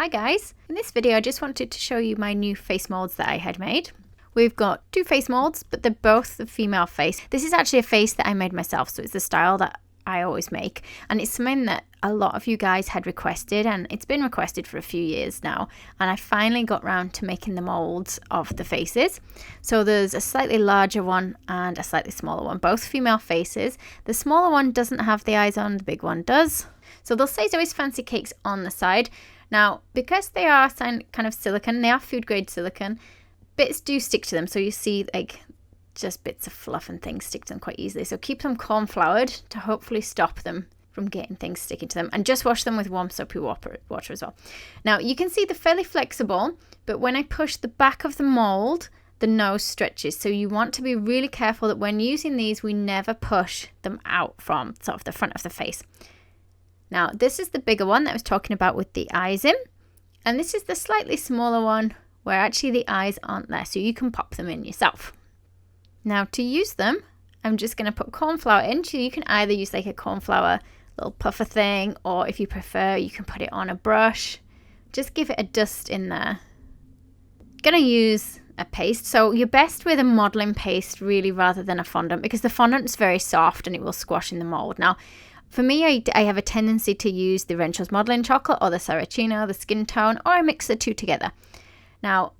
Hi guys, in this video I just wanted to show you my new face molds that I had made. We've got two face molds, but they're both the female face. This is actually a face that I made myself, so it's the style that I always make, and it's something that a lot of you guys had requested, and it's been requested for a few years now, and I finally got round to making the molds of the faces. So there's a slightly larger one and a slightly smaller one, both female faces. The smaller one doesn't have the eyes on, the big one does. So they'll say Zoes Fancy Cakes on the side. Now, because they are kind of silicone, they are food grade silicone, bits do stick to them. So you see like just bits of fluff and things stick to them quite easily. So keep them corn floured to hopefully stop them from getting things sticking to them. And just wash them with warm soapy water as well. Now, you can see they're fairly flexible, but when I push the back of the mold, the nose stretches. So you want to be really careful that when using these, we never push them out from sort of the front of the face. Now, this is the bigger one that I was talking about with the eyes in. And this is the slightly smaller one where actually the eyes aren't there. So you can pop them in yourself. Now, to use them, I'm just going to put corn flour in. So you can either use like a corn flour little puffer thing, or if you prefer, you can put it on a brush. Just give it a dust in there. Going to use a paste. So you're best with a modelling paste really rather than a fondant, because the fondant is very soft and it will squash in the mould. Now, for me, I have a tendency to use the Renshaws modelling chocolate or the Saracino, the skin tone, or I mix the two together. Now,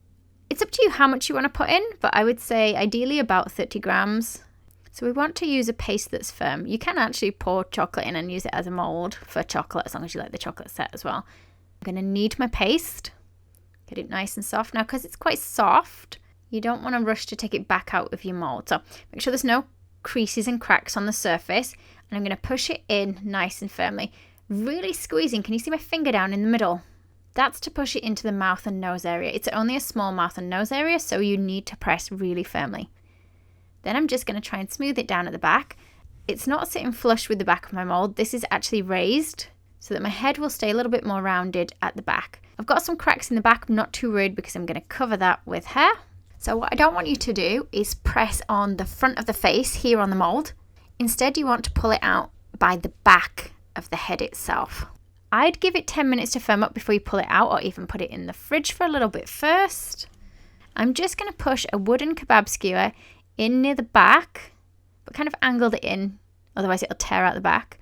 it's up to you how much you want to put in, but I would say ideally about 30 grams. So we want to use a paste that's firm. You can actually pour chocolate in and use it as a mould for chocolate, as long as you like the chocolate set as well. I'm going to knead my paste, get it nice and soft. Now, because it's quite soft, you don't want to rush to take it back out of your mould. So make sure there's no creases and cracks on the surface. And I'm going to push it in nice and firmly, really squeezing. Can you see my finger down in the middle? That's to push it into the mouth and nose area. It's only a small mouth and nose area, so you need to press really firmly. Then I'm just going to try and smooth it down at the back. It's not sitting flush with the back of my mold. This is actually raised so that my head will stay a little bit more rounded at the back. I've got some cracks in the back. I'm not too worried because I'm going to cover that with hair. So what I don't want you to do is press on the front of the face here on the mold. Instead, you want to pull it out by the back of the head itself. I'd give it 10 minutes to firm up before you pull it out, or even put it in the fridge for a little bit first. I'm just going to push a wooden kebab skewer in near the back, but kind of angled it in, otherwise it'll tear out the back.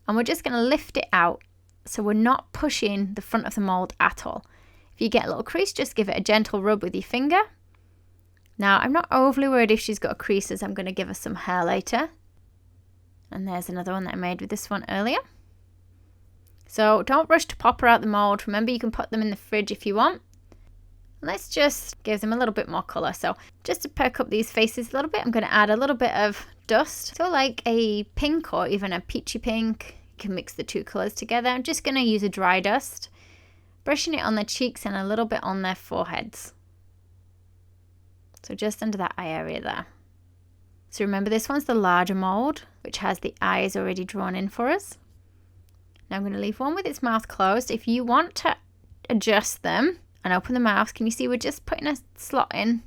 And we're just going to lift it out, so we're not pushing the front of the mold at all. If you get a little crease, just give it a gentle rub with your finger. Now, I'm not overly worried if she's got a crease, as I'm going to give her some hair later. And there's another one that I made with this one earlier. So don't rush to pop her out the mold. Remember, you can put them in the fridge if you want. Let's just give them a little bit more colour. So just to perk up these faces a little bit, I'm going to add a little bit of dust. So like a pink or even a peachy pink. You can mix the two colours together. I'm just going to use a dry dust, brushing it on their cheeks and a little bit on their foreheads. So just under that eye area there. So remember, this one's the larger mould, which has the eyes already drawn in for us. Now I'm going to leave one with its mouth closed. If you want to adjust them and open the mouth, can you see we're just putting a slot in?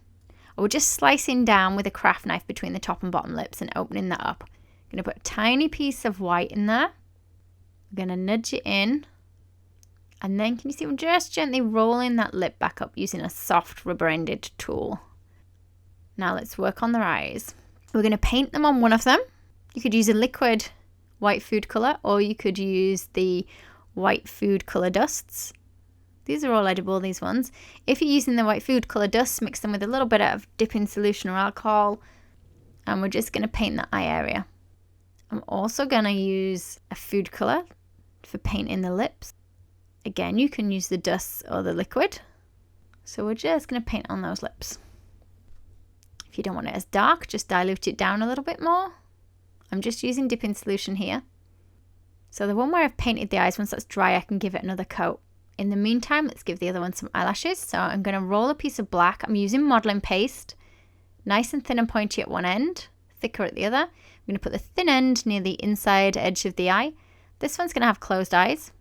Or we're just slicing down with a craft knife between the top and bottom lips and opening that up. I'm going to put a tiny piece of white in there. I'm going to nudge it in. And then can you see we're just gently rolling that lip back up using a soft rubber-ended tool. Now let's work on their eyes. We're going to paint them on one of them. You could use a liquid white food colour, or you could use the white food colour dusts. These are all edible, these ones. If you're using the white food colour dusts, mix them with a little bit of dipping solution or alcohol, and we're just going to paint the eye area. I'm also going to use a food colour for painting the lips. Again, you can use the dusts or the liquid. So we're just going to paint on those lips. If you don't want it as dark, just dilute it down a little bit more. I'm just using dipping solution here. So the one where I've painted the eyes, once that's dry, I can give it another coat. In the meantime, let's give the other one some eyelashes. So I'm going to roll a piece of black. I'm using modelling paste, nice and thin and pointy at one end, thicker at the other. I'm going to put the thin end near the inside edge of the eye. This one's going to have closed eyes.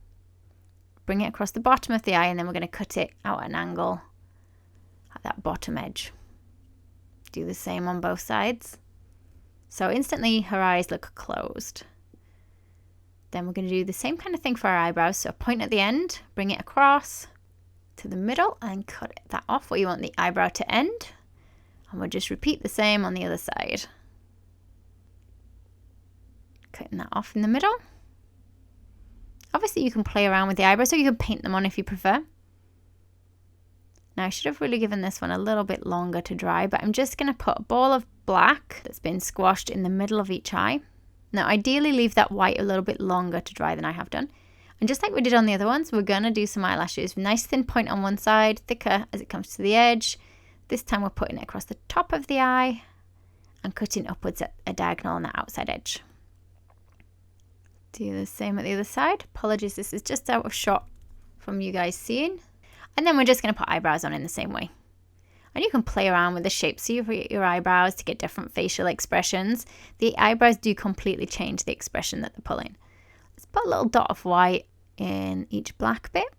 Bring it across the bottom of the eye, and then we're going to cut it out at an angle at that bottom edge. Do the same on both sides. So instantly her eyes look closed. Then we're going to do the same kind of thing for our eyebrows. So point at the end, bring it across, to the middle and cut that off where you want the eyebrow to end. And we'll just repeat the same on the other side. Cutting that off in the middle. Obviously you can play around with the eyebrows, so you can paint them on if you prefer. Now I should have really given this one a little bit longer to dry, but I'm just going to put a ball of black that's been squashed in the middle of each eye. Now ideally leave that white a little bit longer to dry than I have done. And just like we did on the other ones, we're going to do some eyelashes. Nice thin point on one side, thicker as it comes to the edge. This time we're putting it across the top of the eye and cutting upwards at a diagonal on the outside edge. Do the same at the other side. Apologies, this is just out of shot from you guys seeing. And then we're just going to put eyebrows on in the same way. And you can play around with the shapes of your eyebrows to get different facial expressions. The eyebrows do completely change the expression that they're pulling. Let's put a little dot of white in each black bit.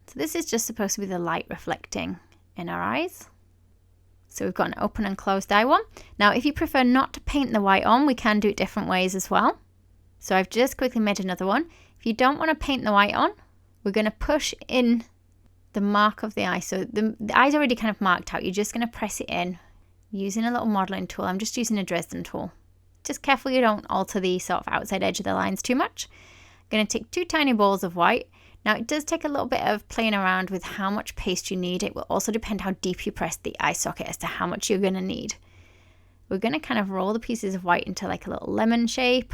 So this is just supposed to be the light reflecting in our eyes. So we've got an open and closed eye one. Now if you prefer not to paint the white on, we can do it different ways as well. So I've just quickly made another one. If you don't want to paint the white on, we're going to push in the mark of the eye. So the eye's already kind of marked out. You're just going to press it in using a little modeling tool. I'm just using a Dresden tool. Just careful you don't alter the sort of outside edge of the lines too much. I'm going to take 2 tiny balls of white. Now it does take a little bit of playing around with how much paste you need. It will also depend how deep you press the eye socket as to how much you're going to need. We're going to kind of roll the pieces of white into like a little lemon shape.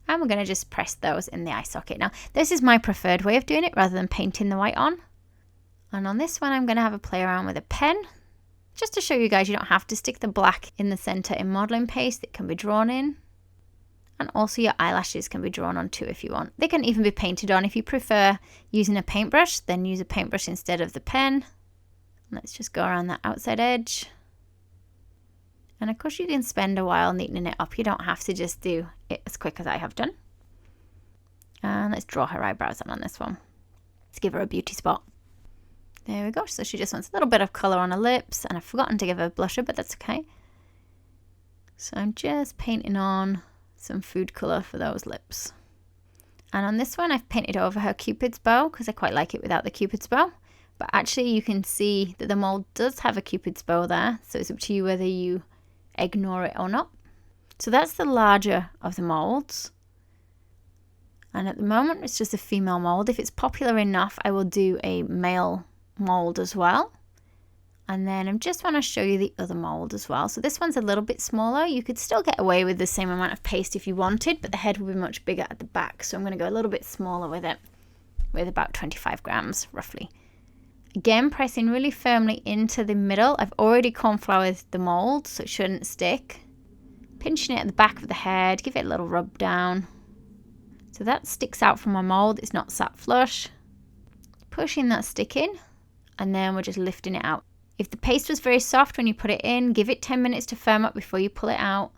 And we're going to just press those in the eye socket. Now, this is my preferred way of doing it rather than painting the white on. And on this one, I'm going to have a play around with a pen. Just to show you guys, you don't have to stick the black in the center in modeling paste. It can be drawn in. And also your eyelashes can be drawn on too if you want. They can even be painted on. If you prefer using a paintbrush, then use a paintbrush instead of the pen. Let's just go around that outside edge. And of course you can spend a while neatening it up. You don't have to just do it as quick as I have done. And let's draw her eyebrows on this one. Let's give her a beauty spot. There we go. So she just wants a little bit of colour on her lips. And I've forgotten to give her a blusher, but that's okay. So I'm just painting on some food colour for those lips. And on this one I've painted over her cupid's bow because I quite like it without the cupid's bow. But actually you can see that the mould does have a cupid's bow there. So it's up to you whether you ignore it or not. So that's the larger of the moulds, and at the moment it's just a female mould. If it's popular enough, I will do a male mould as well. And then I just want to show you the other mould as well. So this one's a little bit smaller. You could still get away with the same amount of paste if you wanted, but the head will be much bigger at the back. So I'm going to go a little bit smaller with it, with about 25 grams roughly. Again, pressing really firmly into the middle. I've already cornfloured the mould, so it shouldn't stick. Pinching it at the back of the head, give it a little rub down. So that sticks out from my mould, it's not sat flush. Pushing that stick in, and then we're just lifting it out. If the paste was very soft when you put it in, give it 10 minutes to firm up before you pull it out.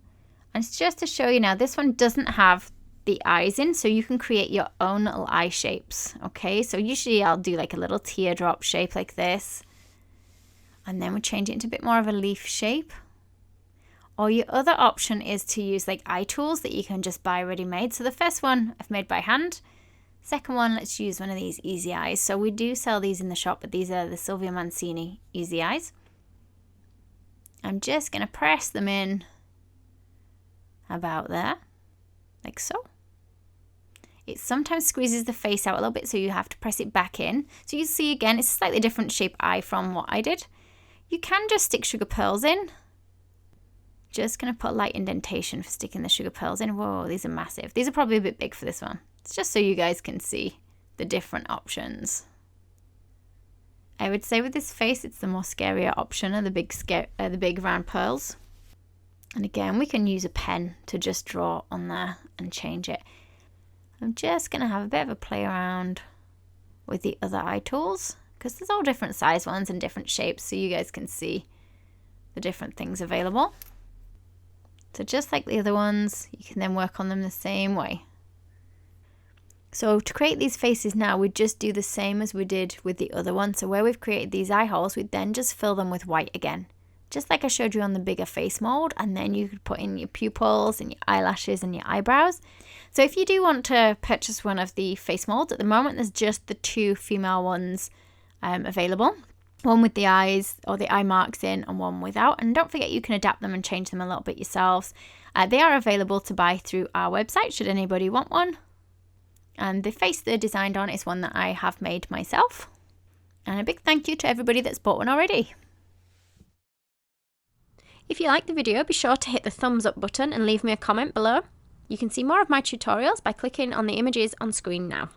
And it's just to show you now, this one doesn't have the eyes in, so you can create your own little eye shapes. Okay, so usually I'll do like a little teardrop shape like this, and then we'll change it into a bit more of a leaf shape. Or your other option is to use like eye tools that you can just buy ready made. So the first one I've made by hand. Second one, let's use one of these easy eyes. So we do sell these in the shop, but these are the Silvia Mancini easy eyes. I'm just going to press them in about there, like so. It sometimes squeezes the face out a little bit, so you have to press it back in. So you see again, it's a slightly different shape eye from what I did. You can just stick sugar pearls in. Just going to put a light indentation for sticking the sugar pearls in. Whoa, these are massive. These are probably a bit big for this one. It's just so you guys can see the different options. I would say with this face, it's the more scarier option of the big round pearls. And again, we can use a pen to just draw on there and change it. I'm just going to have a bit of a play around with the other eye tools, because there's all different size ones and different shapes, so you guys can see the different things available. So just like the other ones, you can then work on them the same way. So to create these faces now, we just do the same as we did with the other one. So where we've created these eye holes, we then just fill them with white again. Just like I showed you on the bigger face mold, and then you could put in your pupils and your eyelashes and your eyebrows. So if you do want to purchase one of the face molds, at the moment there's just the 2 female ones available. One with the eyes or the eye marks in and one without. And don't forget, you can adapt them and change them a little bit yourselves. They are available to buy through our website should anybody want one. And the face they're designed on is one that I have made myself. And a big thank you to everybody that's bought one already. If you like the video, be sure to hit the thumbs up button and leave me a comment below. You can see more of my tutorials by clicking on the images on screen now.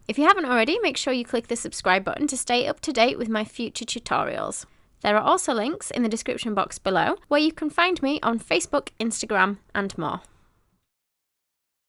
If you haven't already, make sure you click the subscribe button to stay up to date with my future tutorials. There are also links in the description box below where you can find me on Facebook, Instagram, and more.